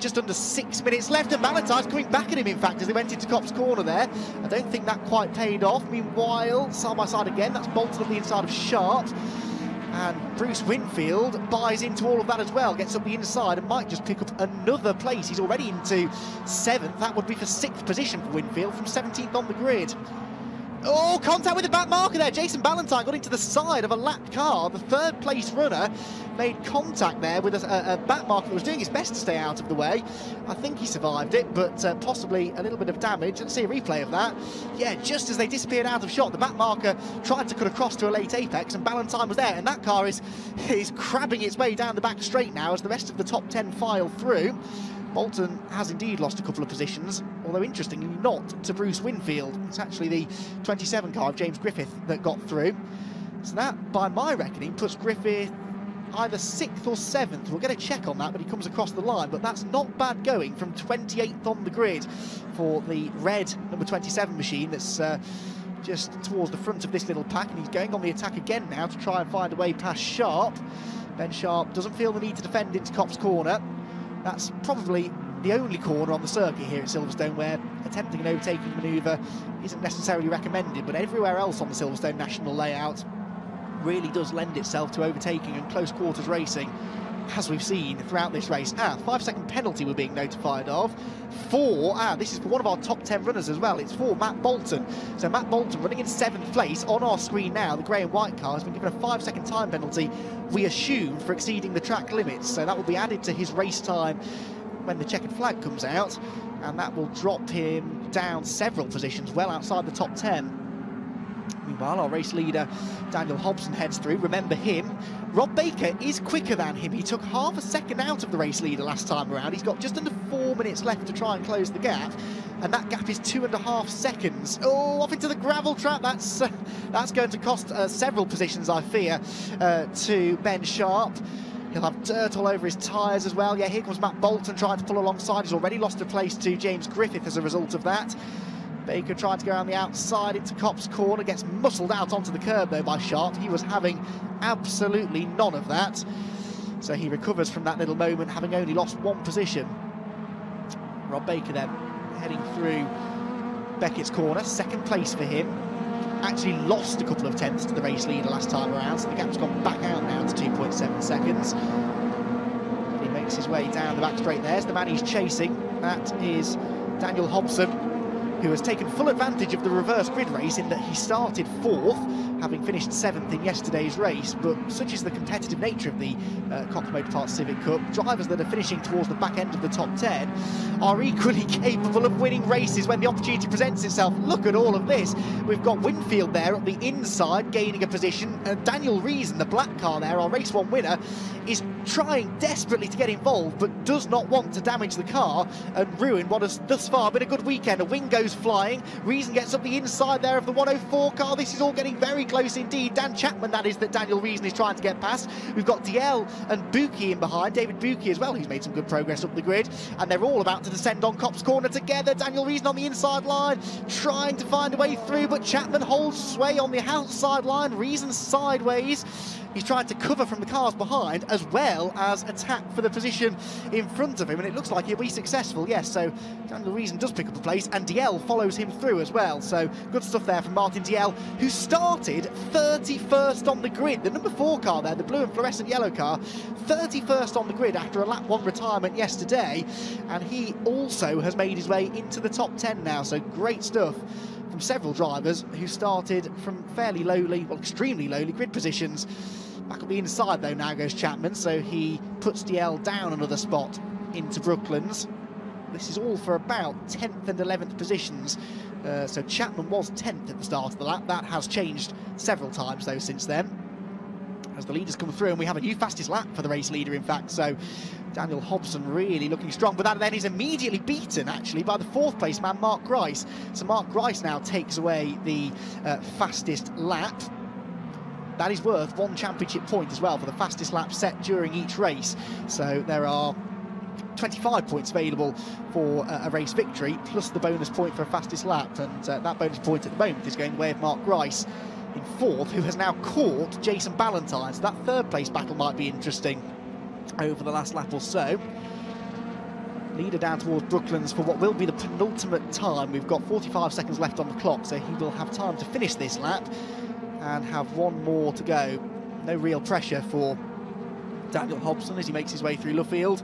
just under 6 minutes left, and Valentine's coming back at him, in fact, as they went into Copse Corner there. I don't think that quite paid off. Meanwhile, side by side again, that's Bolton on the inside of Sharp. And Bruce Winfield buys into all of that as well, gets up the inside and might just pick up another place. He's already into 7th. That would be for 6th position for Winfield from 17th on the grid. Oh, contact with the back marker there. Jason Ballantyne got into the side of a lapped car. The 3rd place runner made contact there with a back marker that was doing his best to stay out of the way. I think he survived it, but possibly a little bit of damage. Let's see a replay of that. Yeah, just as they disappeared out of shot, the back marker tried to cut across to a late apex, and Ballantyne was there, and that car is crabbing its way down the back straight now as the rest of the top 10 file through. Bolton has indeed lost a couple of positions, although interestingly not to Bruce Winfield. It's actually the 27 car of James Griffith that got through. So that, by my reckoning, puts Griffith either 6th or 7th. We'll get a check on that, but he comes across the line. But that's not bad going from 28th on the grid for the red number 27 machine that's just towards the front of this little pack, and he's going on the attack again now to try and find a way past Sharp. Ben Sharp doesn't feel the need to defend into Copse Corner. That's probably the only corner on the circuit here at Silverstone where attempting an overtaking manoeuvre isn't necessarily recommended, but everywhere else on the Silverstone national layout really does lend itself to overtaking and close quarters racing, as we've seen throughout this race. 5-second penalty we're being notified of. This is for one of our top 10 runners as well. It's for Matt Bolton. So Matt Bolton running in 7th place. On our screen now, the grey and white car has been given a 5-second time penalty, we assume, for exceeding the track limits. So that will be added to his race time when the checkered flag comes out, and that will drop him down several positions, well outside the top 10. Meanwhile, our race leader, Daniel Hobson, heads through. Remember him. Rob Baker is quicker than him. He took half a second out of the race leader last time around. He's got just under 4 minutes left to try and close the gap, and that gap is 2.5 seconds. Oh, off into the gravel trap. That's going to cost several positions, I fear, to Ben Sharp. He'll have dirt all over his tyres as well. Yeah, here comes Matt Bolton trying to pull alongside. He's already lost a place to James Griffith as a result of that. Baker tried to go around the outside into Copse Corner, gets muscled out onto the curb though by Sharp. He was having absolutely none of that. So he recovers from that little moment, having only lost 1 position. Rob Baker then heading through Beckett's Corner, 2nd place for him. Actually lost a couple of tenths to the race leader last time around, so the gap's gone back out now to 2.7 seconds. He makes his way down the back straight. There's the man he's chasing. That is Daniel Hobson, who has taken full advantage of the reverse grid race in that he started 4th, having finished 7th in yesterday's race. But such is the competitive nature of the Cox Motor Parts Civic Cup, drivers that are finishing towards the back end of the top 10 are equally capable of winning races when the opportunity presents itself. Look at all of this. We've got Winfield there at the inside gaining a position. Daniel Reason, the black car there, our race 1 winner, is trying desperately to get involved but does not want to damage the car and ruin what has thus far been a good weekend. A wing goes flying. Reason gets up the inside there of the 104 car. This is all getting very close indeed. Dan Chapman, that is, that Daniel Reason is trying to get past. We've got DL and Buki in behind. David Buki as well, who's made some good progress up the grid. And they're all about to descend on Copse Corner together. Daniel Reason on the inside line, trying to find a way through, but Chapman holds sway on the outside line. Reason sideways. He's trying to cover from the cars behind as well as attack for the position in front of him, and it looks like he'll be successful. Yes, so Daniel Reason does pick up a place, and DL follows him through as well. So good stuff there from Martin DL, who started 31st on the grid. The number 4 car there, the blue and fluorescent yellow car, 31st on the grid after a lap 1 retirement yesterday, and he also has made his way into the top 10 now. So great stuff from several drivers who started from fairly lowly, well, extremely lowly grid positions. Back on the inside though now goes Chapman, so he puts DL down another spot into Brooklands. This is all for about 10th and 11th positions. So Chapman was 10th at the start of the lap. That has changed several times though since then, as the leaders come through, and we have a new fastest lap for the race leader, in fact. So Daniel Hobson really looking strong, but that then is immediately beaten actually by the 4th place man Mark Grice. So Mark Grice now takes away the fastest lap. That is worth 1 championship point as well for the fastest lap set during each race. So there are 25 points available for a race victory, plus the bonus point for a fastest lap. And that bonus point at the moment is going the way of Mark Grice in 4th, who has now caught Jason Ballantyne. So that 3rd place battle might be interesting over the last lap or so. Leader down towards Brooklands for what will be the penultimate time. We've got 45 seconds left on the clock, so he will have time to finish this lap and have one more to go. No real pressure for Daniel Hobson as he makes his way through Luffield.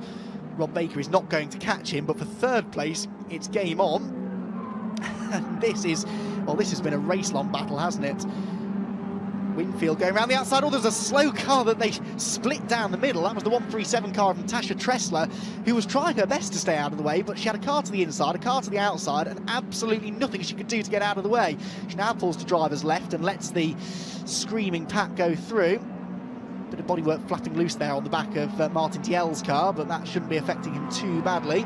Rob Baker is not going to catch him, but for third place, it's game on. And this has been a race-long battle, hasn't it? Winfield going around the outside. Oh, there's a slow car that they split down the middle. That was the 137 car of Natasha Tressler, who was trying her best to stay out of the way, but she had a car to the inside, a car to the outside, and absolutely nothing she could do to get out of the way. She now pulls to driver's left and lets the screaming pack go through. Bit of bodywork flapping loose there on the back of Martin Diel's car, but that shouldn't be affecting him too badly.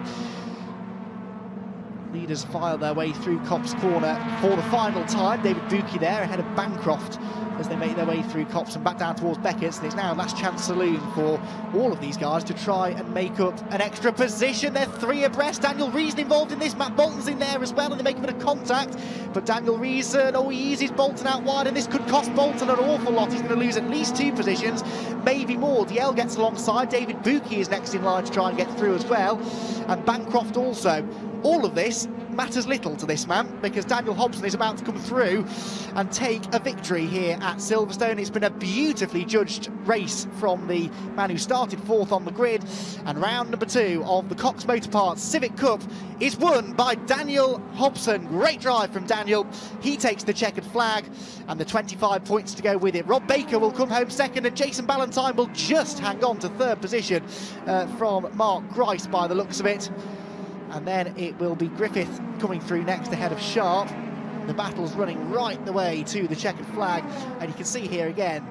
Leaders file their way through Copse Corner for the final time. David Buki there ahead of Bancroft as they make their way through Copse and back down towards Beckett's. And it's now last chance saloon for all of these guys to try and make up an extra position. They're three abreast. Daniel Reason involved in this. Matt Bolton's in there as well, and they make a bit of contact. But Daniel Reason, he eases Bolton out wide, and this could cost Bolton an awful lot. He's going to lose at least 2 positions, maybe more. Diel gets alongside. David Buki is next in line to try and get through as well, and Bancroft also. All of this matters little to this man because Daniel Hobson is about to come through and take a victory here at Silverstone. It's been a beautifully judged race from the man who started 4th on the grid, and round number 2 of the Cox Motor Parts Civic Cup is won by Daniel Hobson. Great drive from Daniel. He takes the checkered flag and the 25 points to go with it. Rob Baker will come home second, and Jason Ballantyne will just hang on to 3rd position from Mark Grice by the looks of it. And then it will be Griffith coming through next ahead of Sharp. The battle's running right the way to the checkered flag, and you can see here again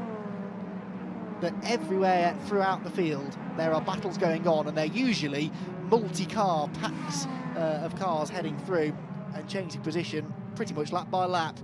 that everywhere throughout the field there are battles going on, and they're usually multi-car packs of cars heading through and changing position pretty much lap by lap.